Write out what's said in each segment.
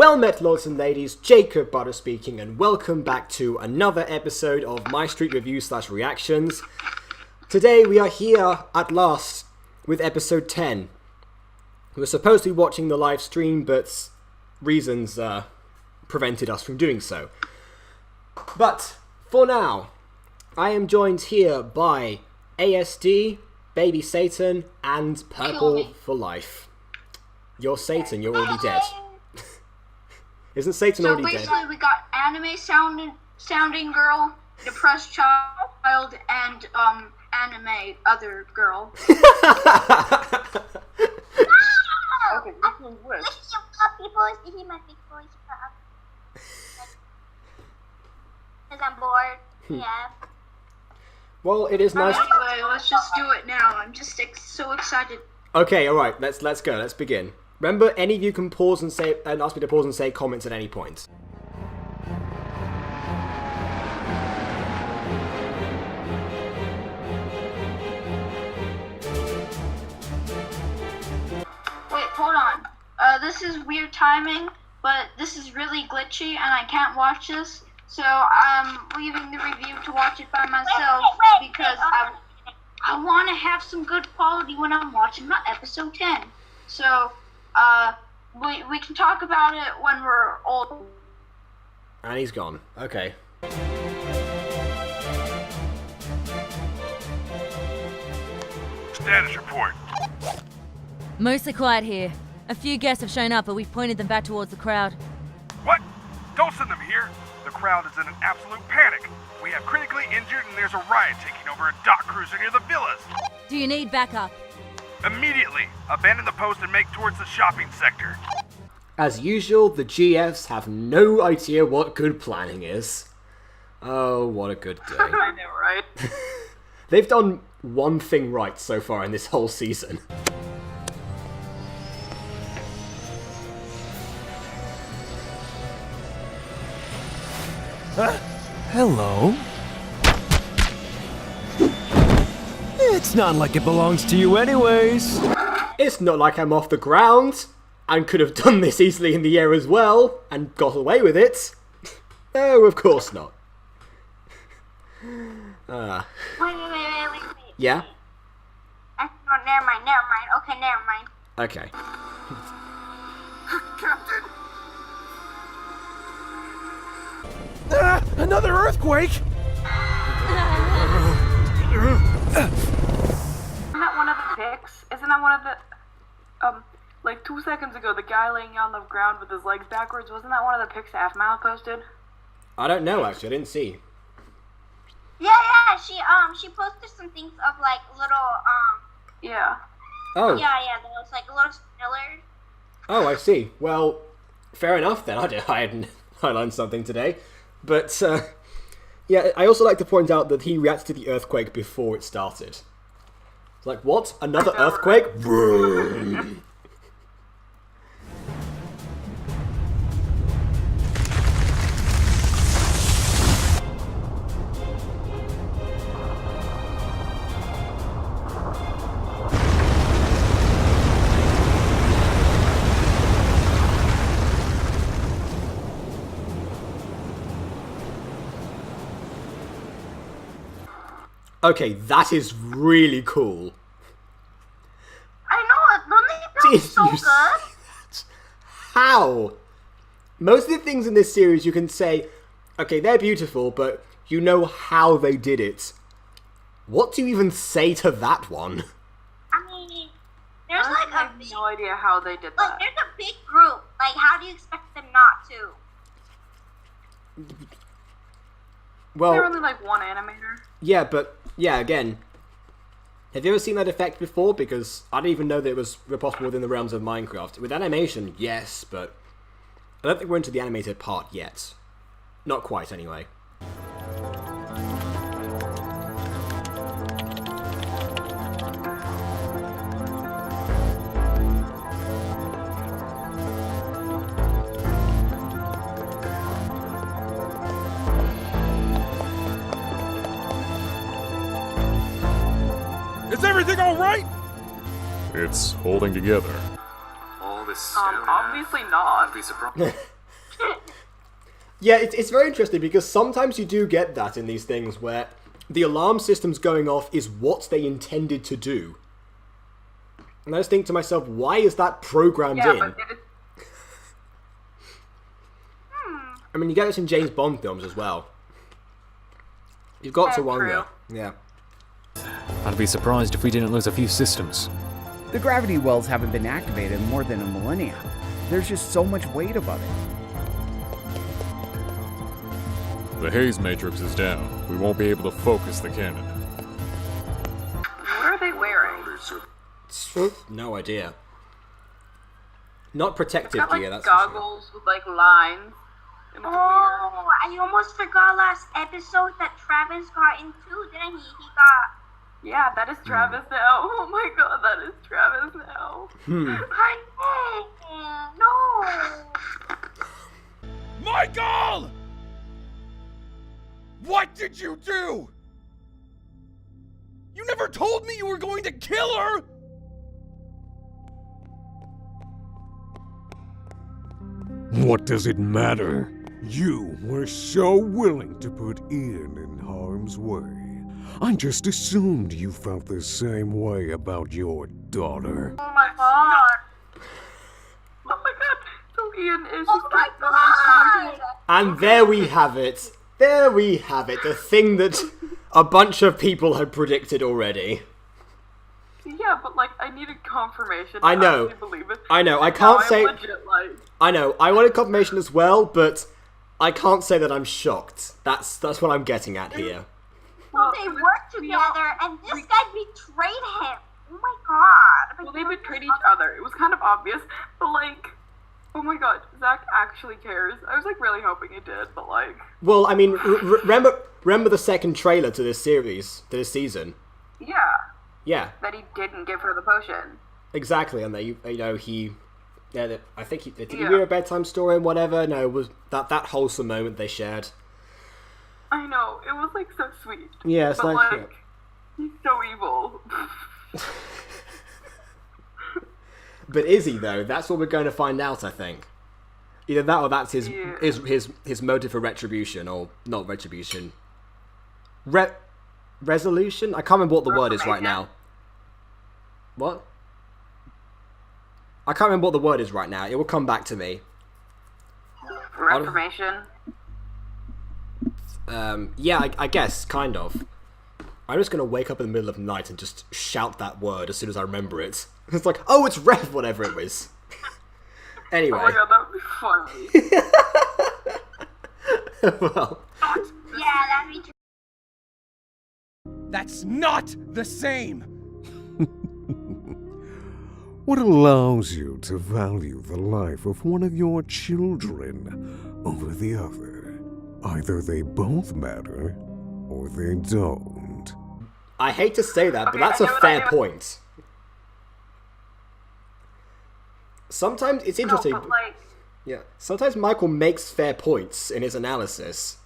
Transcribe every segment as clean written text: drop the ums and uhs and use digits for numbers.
Well met, lords and ladies, Jacob Butter speaking, and welcome back to another episode of MyStreet Review/Reactions. Today we are here at last with episode 10. We were supposed to be watching the live stream, but reasons prevented us from doing so. But for now, I am joined here by ASD, Baby Satan, and Purple for Life. You're Satan, you're already dead. Isn't Satan already dead? So basically we got anime sounding girl, depressed child, and anime other girl. Okay, which one's which? He my big voice because I'm bored. Yeah. Well, it is nice. Anyway, let's just do it now. I'm just so excited. Okay, all right. Let's go. Let's begin. Remember, any of you can pause and ask me to pause and say comments at any point. Wait, hold on. This is weird timing, but this is really glitchy, and I can't watch this. So I'm leaving the review to watch it by myself because I want to have some good quality when I'm watching my episode 10. So we can talk about it when we're old. And he's gone. Okay. Status report. Mostly quiet here. A few guests have shown up, but we've pointed them back towards the crowd. What? Don't send them here. The crowd is in an absolute panic. We have critically injured and there's a riot taking over a dock cruiser near the villas. Do you need backup? Immediately, abandon the post and make towards the shopping sector. As usual, the GFs have no idea what good planning is. Oh, what a good day. I know, right? They've done one thing right so far in this whole season. Hello? It's not like it belongs to you anyways. It's not like I'm off the ground, and could have done this easily in the air as well, and got away with it. No, of course not. Wait. Yeah? No, never mind. Okay, never mind. Okay. Captain! Another earthquake? Isn't that one of the pics? Isn't that one of the, like 2 seconds ago, the guy laying on the ground with his legs backwards, wasn't that one of the pics that Half-Mile posted? I don't know, actually. I didn't see. Yeah. She posted some things of like little Yeah. Oh. Yeah. There was like a little spoiler. Oh, I see. Well, fair enough then. I learned something today. But, yeah, I also like to point out that he reacted to the earthquake before it started. It's like, what? Another earthquake? Vroom. Okay, that is really cool. I know it. Don't they sound so You good? How? Most of the things in this series you can say, okay, they're beautiful, but you know how they did it. What do you even say to that one? I mean, there's I like have a big, no idea how they did like that. there's a big group. Like, how do you expect them not to? Well, They're only like one animator. yeah, but, yeah, again, have you ever seen that effect before? Because I didn't even know that it was possible within the realms of Minecraft. With animation, yes, but I don't think we're into the animated part yet. Not quite, anyway. Is everything alright? It's holding together. All this Obviously not. I'd be surprised. Yeah, it's very interesting because sometimes you do get that in these things where the alarm system's going off is what they intended to do. And I just think to myself, why is that programmed in? But I mean, you get this in James Bond films as well. You've got to wonder. True. Yeah. I'd be surprised if we didn't lose a few systems. The gravity wells haven't been activated in more than a millennia. There's just so much weight above it. The haze matrix is down. We won't be able to focus the cannon. What are they wearing? No idea. Not protective Got, like, gear, that's goggles with like lines. It looks weird. Oh, I almost forgot last episode that Travis got into, didn't he? He got... Yeah, that is Travis now. Oh my god, that is Travis now. I know. No. Michael! What did you do? You never told me you were going to kill her! What does it matter? You were so willing to put Ian in harm's way. I just assumed you felt the same way about your daughter. Oh my god. Oh my god. So Ian is just like... And there we have it. There we have it. The thing that a bunch of people had predicted already. Yeah, but like, I needed confirmation. I know. actually believe it. I know. I can't Now say... I'm legit, like... I know. I wanted confirmation as well, but I can't say that I'm shocked. That's what I'm getting at here. Well, they worked together, and this guy betrayed him. Oh my god. Well, they betrayed each other. It was kind of obvious, but like, oh my god, Zach actually cares. I was like really hoping he did, but like... Well, I mean, remember the second trailer to this series, to this season? Yeah. Yeah. That he didn't give her the potion. Exactly, and that he... Yeah, I think did he read a bedtime story and whatever? No, it was that wholesome moment they shared. I know, it was like so sweet. Yeah, it's but, like... he's so evil. But is he though? That's what we're going to find out, I think. Either that or that's his motive for retribution, or not retribution. Resolution? I can't remember what the word is right now. What? I can't remember what the word is right now. It will come back to me. Reformation. Yeah, I guess, kind of. I'm just gonna wake up in the middle of the night and just shout that word as soon as I remember it. It's like, oh, it's Rev, whatever it was. Anyway. Oh my god, that would be funny. Well. Yeah, that'd be true. That's not the same! What allows you to value the life of one of your children over the other? Either they both matter, or they don't. I hate to say that, but Okay, that's a I know fair point. Sometimes it's interesting. No, but like... Yeah, sometimes Michael makes fair points in his analysis.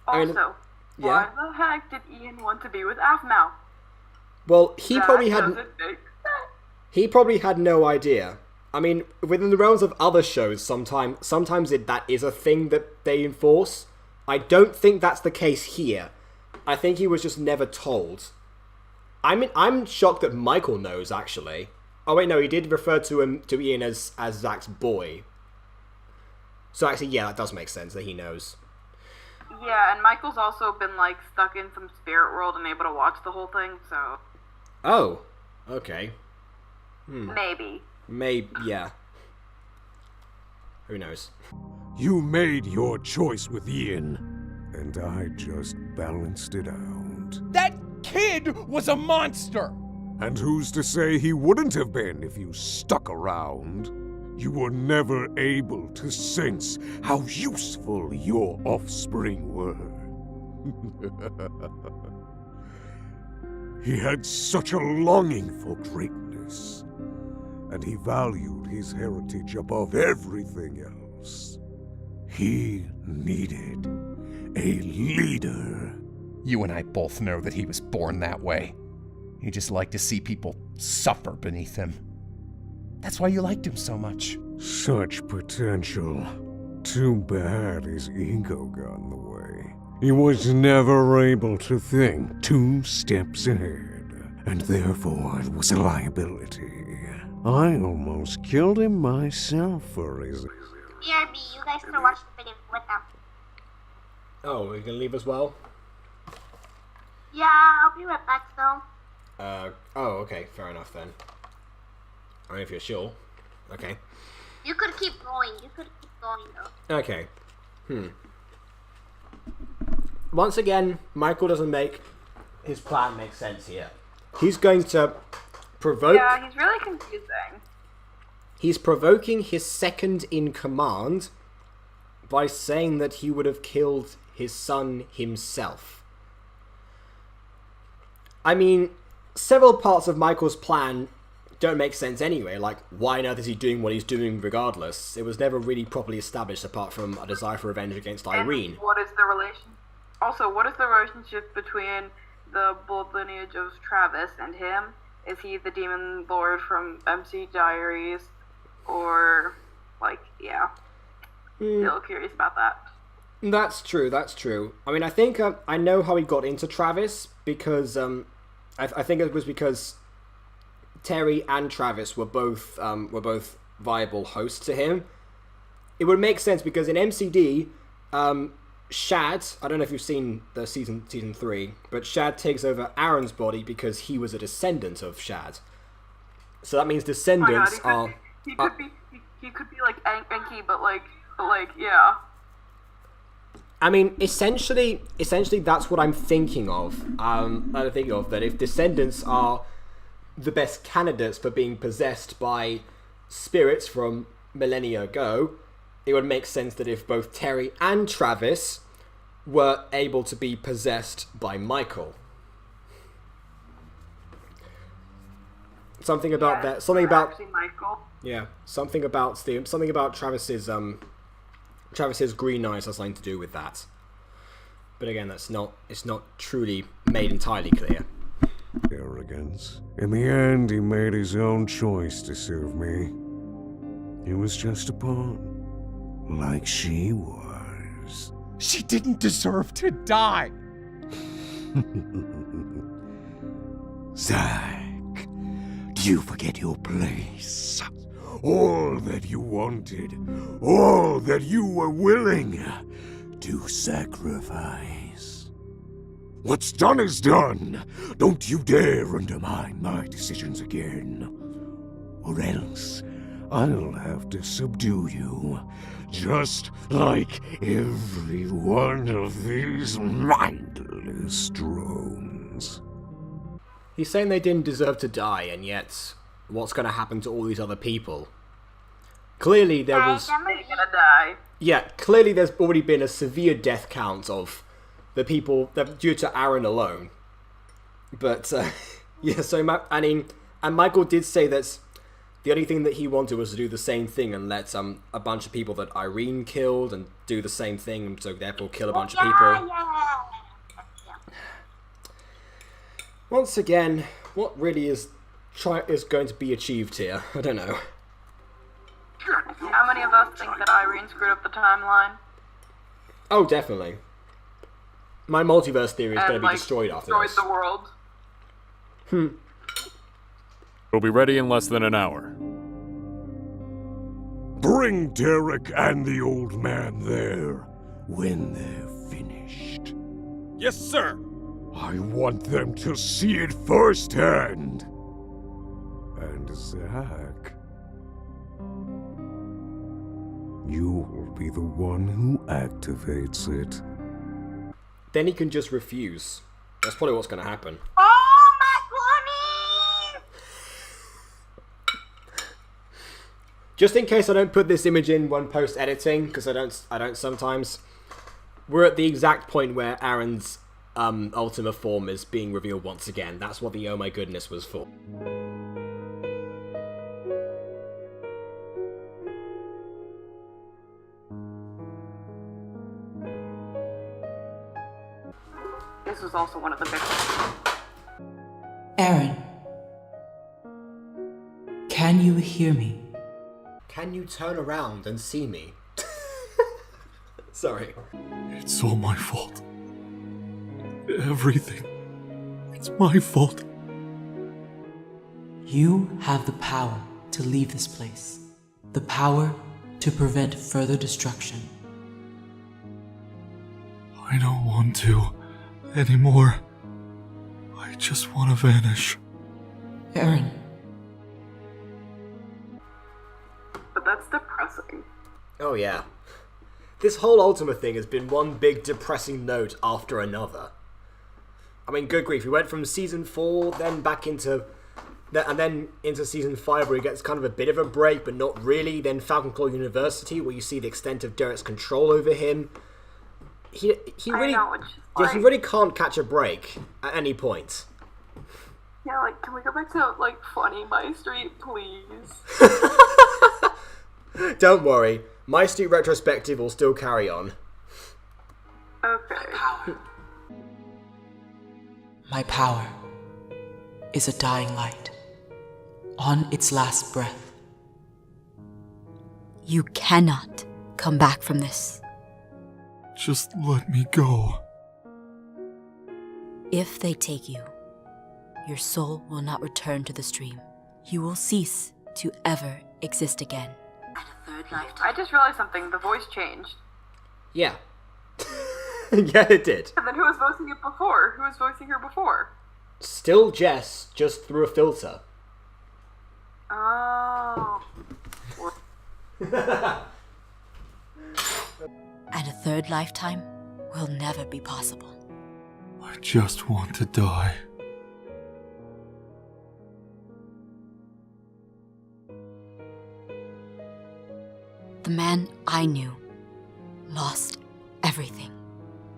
Also, yeah. why the heck did Ian want to be with Aphmau? Well, he probably had... doesn't make sense. He probably had no idea. I mean, within the realms of other shows, sometimes that is a thing that they enforce. I don't think that's the case here. I think he was just never told. I'm shocked that Michael knows, actually. Oh wait, no, he did refer to Ian as Zach's boy. So actually, yeah, that does make sense that he knows. Yeah, and Michael's also been like stuck in some spirit world and able to watch the whole thing, so... Oh, okay. Maybe. Maybe, yeah. Who knows? You made your choice with Ian, and I just balanced it out. That kid was a monster! And who's to say he wouldn't have been if you stuck around? You were never able to sense how useful your offspring were. He had such a longing for greatness, and he valued his heritage above everything else. He needed a leader. You and I both know that he was born that way. He just liked to see people suffer beneath him. That's why you liked him so much. Such potential. Too bad his ego got in the way. He was never able to think 2 steps ahead, and therefore was a liability. I almost killed him myself for his... BRB, you guys can watch the video with them. Oh, we can leave as well? Yeah, I'll be right back though. Oh, okay, fair enough then. I mean, if you're sure. Okay. You could keep going, though. Okay. Once again, Michael doesn't make his plan make sense here. He's going to provoke... Yeah, he's really confusing. He's provoking his second in command by saying that he would have killed his son himself. I mean, several parts of Michael's plan don't make sense anyway. Like, why on earth is he doing what he's doing regardless? It was never really properly established apart from a desire for revenge against Irene. And what is the relation? Also, what is the relationship between the blood lineage of Travis and him? Is he the demon lord from MC Diaries? Or, like, yeah. Still curious about that. That's true, that's true. I mean, I think I know how he got into Travis because I think it was because Terry and Travis were both viable hosts to him. It would make sense because in MCD, Shad, I don't know if you've seen the season 3, but Shad takes over Aaron's body because he was a descendant of Shad. So that means descendants are... He could be like Enki, but like, yeah. I mean, essentially, that's what I'm thinking of. I'm thinking of that if descendants are the best candidates for being possessed by spirits from millennia ago, it would make sense that if both Terry and Travis were able to be possessed by Michael. Something about that. Something about Michael. Yeah, something about Travis's Travis's green eyes has something to do with that. But again, it's not truly made entirely clear. Arrogance. In the end, he made his own choice to serve me. He was just a pawn, like she was. She didn't deserve to die! Zack, do you forget your place? All that you wanted, all that you were willing to sacrifice. What's done is done. Don't you dare undermine my decisions again. Or else, I'll have to subdue you, just like every one of these mindless drones. He's saying they didn't deserve to die, and yet, what's going to happen to all these other people? Clearly there was... They're gonna die. Yeah, clearly there's already been a severe death count of the people that due to Aaron alone. But, yeah, so, and Michael did say that the only thing that he wanted was to do the same thing and let a bunch of people that Irene killed and do the same thing, and so therefore kill a bunch of people. Once again, what really is going to be achieved here? I don't know. How many of us think that Irene screwed up the timeline? Oh, definitely. My multiverse theory is going to be destroyed after this. Destroyed the world. We'll be ready in less than an hour. Bring Derek and the old man there when they're finished. Yes, sir! I want them to see it firsthand. And Zack, you will be the one who activates it. Then he can just refuse. That's probably what's going to happen. Oh my goodness! Just in case I don't put this image in when post editing, because I don't sometimes. We're at the exact point where Aaron's Ultima form is being revealed once again. That's what the oh my goodness was for. This was also one of the big Aaron, can you hear me? Can you turn around and see me? Sorry. It's all my fault. Everything. It's my fault. You have the power to leave this place. The power to prevent further destruction. I don't want to anymore. I just want to vanish. Aaron. But that's depressing. Oh yeah. This whole Ultima thing has been one big depressing note after another. I mean, good grief, we went from Season 4, then back into... and then into Season 5 where it gets kind of a bit of a break, but not really. Then Falcon Claw University, where you see the extent of Derek's control over him. He really... Yeah, he really can't catch a break at any point. Yeah, like, can we go back to, like, funny MyStreet, please? Don't worry, MyStreet retrospective will still carry on. Okay. My power is a dying light. On its last breath. You cannot come back from this. Just let me go. If they take you, your soul will not return to the stream. You will cease to ever exist again. I just realized something. The voice changed. Yeah. Yeah, it did. And then who was voicing it before? Who was voicing her before? Still Jess, just through a filter. Oh. And a third lifetime will never be possible. I just want to die. The man I knew lost everything.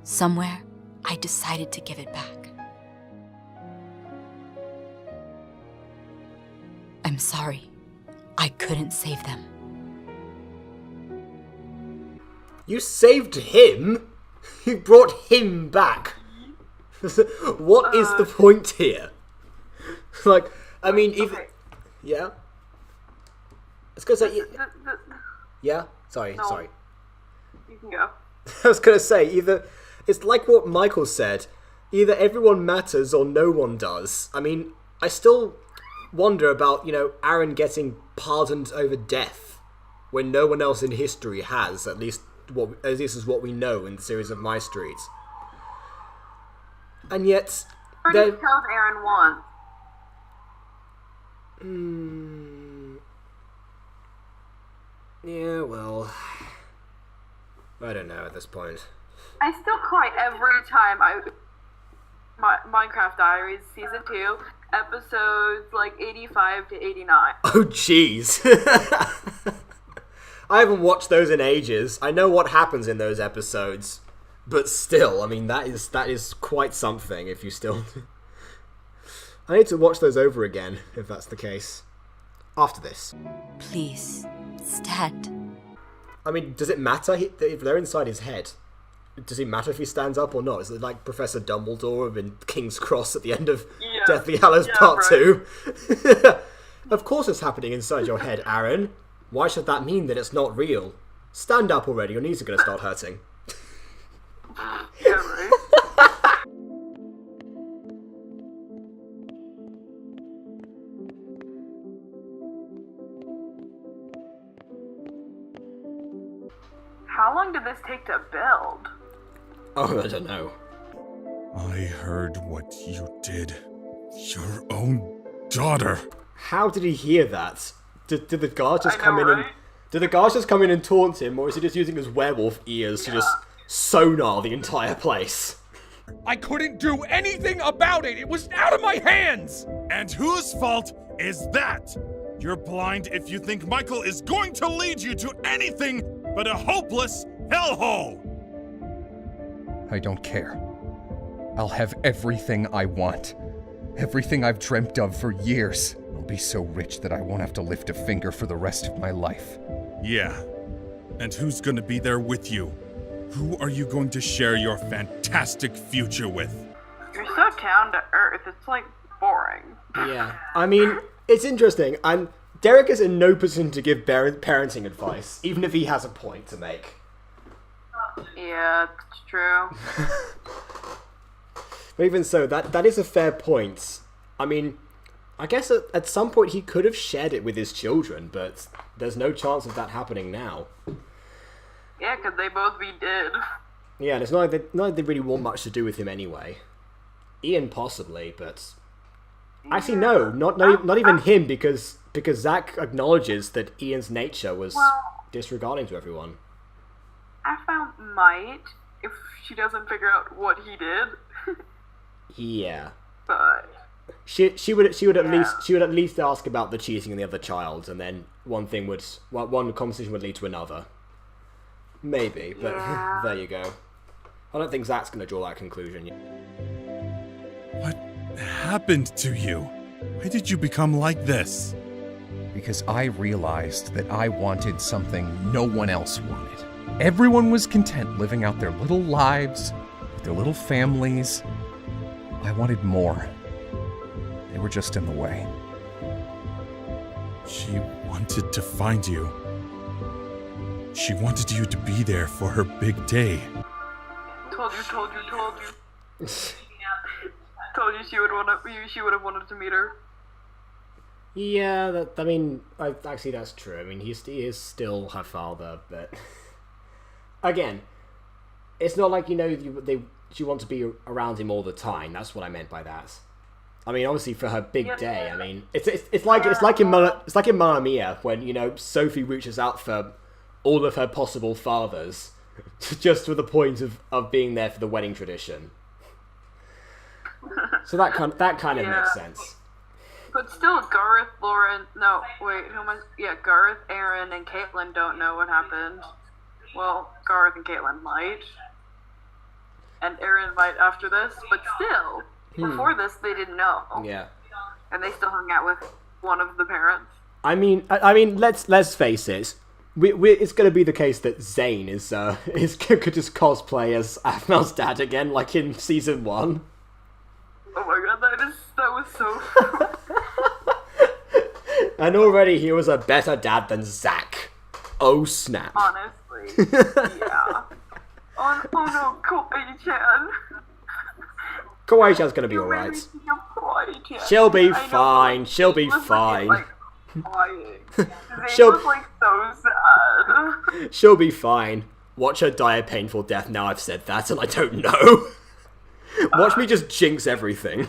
Somewhere, I decided to give it back. I'm sorry. I couldn't save them. You saved him? You brought him back? What is the point here? Like, I mean, even... Yeah? I was gonna say... Yeah? Sorry. You can go. I was gonna say, either... It's like what Michael said. Either everyone matters or no one does. I mean, I still wonder about, Aaron getting pardoned over death when no one else in history has, at least this is what we know in the series of MyStreet. And yet... Already killed Aaron once. Yeah, well... I don't know at this point. I still cry every time Minecraft Diaries Season 2, episodes like 85 to 89. Oh, jeez. I haven't watched those in ages. I know what happens in those episodes. But still, I mean, that is quite something if you still... I need to watch those over again, if that's the case. After this. Please, stand. I mean, does it matter if they're inside his head? Does it matter if he stands up or not? Is it like Professor Dumbledore in King's Cross at the end of Deathly Hallows Part 2? Of course it's happening inside your head, Aaron. Why should that mean that it's not real? Stand up already, your knees are going to start hurting. Yeah, right. How long did this take to build? Oh, I don't know. I heard what you did. Your own daughter. How did he hear that? Did the guards just come in and... Did the guards just come in and taunt him, or is he just using his werewolf ears to just sonar the entire place? I couldn't do anything about it! It was out of my hands! And whose fault is that? You're blind if you think Michael is going to lead you to anything but a hopeless hellhole! I don't care. I'll have everything I want. Everything I've dreamt of for years. I'll be so rich that I won't have to lift a finger for the rest of my life. Yeah. And who's gonna be there with you? Who are you going to share your fantastic future with? You're so down to earth, it's like boring. Yeah. I mean, it's interesting, and Derek is in no position to give parenting advice, even if he has a point to make. Yeah, it's true. But even so, that is a fair point. I mean, I guess at some point he could have shared it with his children, but there's no chance of that happening now. Yeah, because they both be dead. Yeah, and it's not like they really want much to do with him anyway. Ian possibly, but actually no, not even him, because Zach acknowledges that Ian's nature was disregarding to everyone. I found might if she doesn't figure out what he did. Yeah. But she would at least ask about the cheating and the other child, and then one conversation would lead to another. Maybe, but there you go. I don't think Zach's going to draw that conclusion yet. What happened to you? Why did you become like this? Because I realized that I wanted something no one else wanted. Everyone was content living out their little lives, with their little families. I wanted more. They were just in the way. She wanted to find you. She wanted you to be there for her big day. Told you. Told you she would have wanted to meet her. Yeah, actually that's true. I mean, he is still her father, but again, it's not like she wants to be around him all the time. That's what I meant by that. I mean, obviously for her big day. I mean, it's like in Mamma Mia when Sophie reaches out for all of her possible fathers, just for the point of being there for the wedding tradition. So that kind of makes sense. But still, Gareth, Aaron, and Caitlin don't know what happened. Well, Gareth and Caitlin might. And Aaron might after this, but still, before this, they didn't know. Yeah. And they still hung out with one of the parents. I mean, let's face it. It's going to be the case that Zane could just cosplay as Afmel's dad again, like in season 1. Oh my god, that was so And already he was a better dad than Zach. Oh snap. Honestly. Yeah. Oh no, Kawaii-chan. Kawaii-chan's gonna be alright. She'll be fine. She'll be fine. She'll was so sad. She'll be fine. Watch her die a painful death now I've said that, and I don't know. Watch me just jinx everything.